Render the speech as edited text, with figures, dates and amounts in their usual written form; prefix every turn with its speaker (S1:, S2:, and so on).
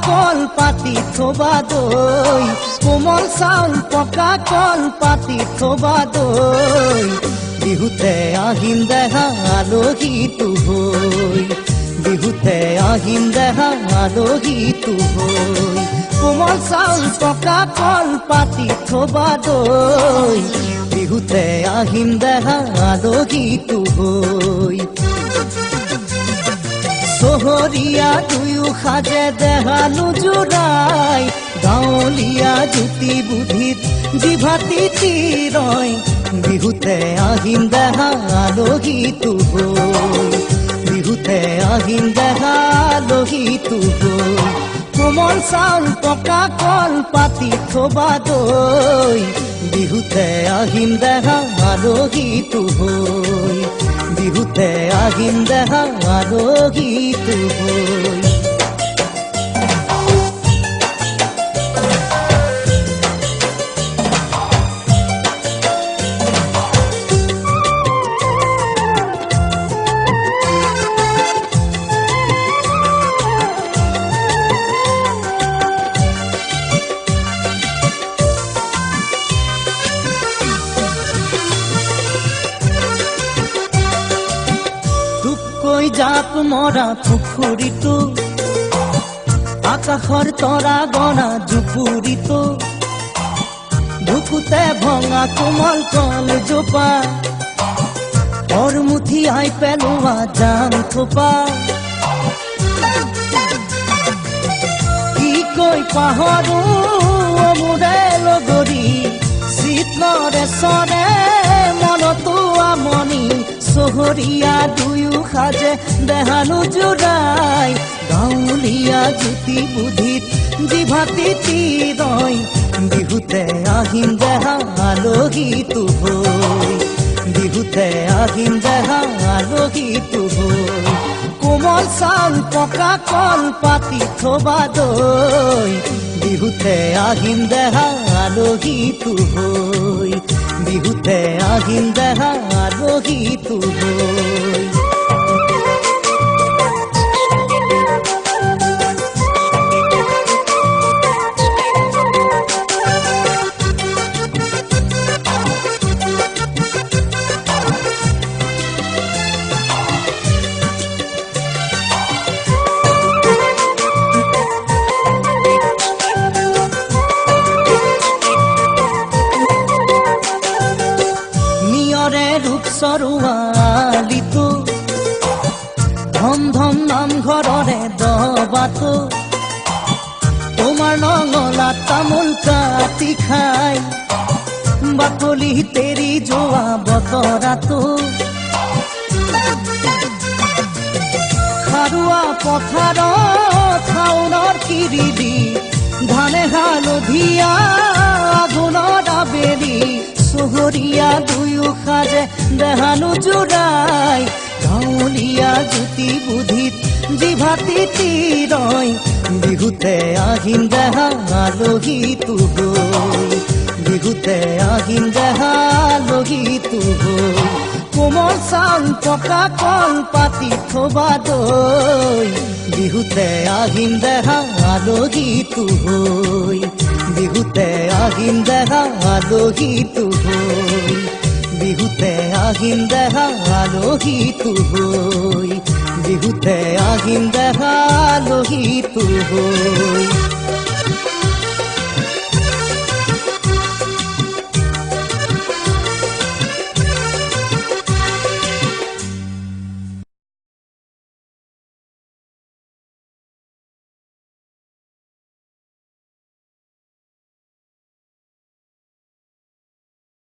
S1: কল পাতি থবা দৈ কোমল চাউল পকা কল পাতি থবা দৈ বিহুতে আহিম দেখা আলহীটো হৈ বিহুতে আহিম দেখা আলহীটো হৈ কোমল চাউল পকা কল পাতি থবা দৈ বিহুতে আহিম দেখা আলহীটো হৈ চহৰীয়া দুয়ো সাজে দেহানো জোৰাই গাঁৱলীয়া জুতি বুদ্ধিত জিভাতি তিৰয় বিহুতে আহিম দেখা আলহীটো হৈ বিহুতে আহিম দেখা আলহীটো হৈ কোমল চাউল পকা কল পাতি থবা দৈ বিহুতে আহিম দেখা আলহীটো হৈ বিহুতে আহিম দেখা আলহীটো হৈ জাপ মৰা পুখুৰীটো আকাশৰ তৰা গনা জুপুৰীটো বুকুতে ভঙা কোমল কল জোপা মুঠি আই পেলোৱা জাম থোপা কি কৈ পাহৰো মোৰে লগৰী চিত্ৰে চৰে মনতো আমনি চহৰীয়া দুয়ো সাজে দেহানো জোৰাই গাঁৱলীয়া জুতি বুদ্ধিত জিভাতি তিৰয় বিহুতে আহিম দেখা আলহীটো হৈ বিহুতে আহিম দেখা আলহীটো হৈ কোমল চাউল পকা কল পাতি থবা দৈ বিহুতে আহিম দেখা আলহীটো হৈ বিহুতে আহিম দেখা আলহীটো হৈ সৰুৱালিটো ধম ধম নামঘৰৰে দবাটো তোমাৰ নঙলা তামোল কাটি খাই বাকলি তেৰি যোৱা বতৰাটো খাৰুৱা পথাৰত শাওনৰ কিৰিলি ধানে হালধীয়া আঘোণৰ আবেলি চহৰীয়া দুয়ো সাজে দেহানো জোৰাই গাঁৱলীয়া জুতি বুদ্ধিত জিভাতি তিৰয় বিহুতে আহিম দেখা আলহীটো হৈ বিহুতে আহিম দেখা আলহীটো হৈ কোমল চাউল পকা কল পাতি থবা দৈ বিহুতে আহিম দেখা আলহীটো হৈ বিহুতে আহিম দেখা আলহীটো হৈ বিহুতে আহিম দেখা আলহীটো হৈ বিহুতে আহিম দেখা আলহীটো হৈ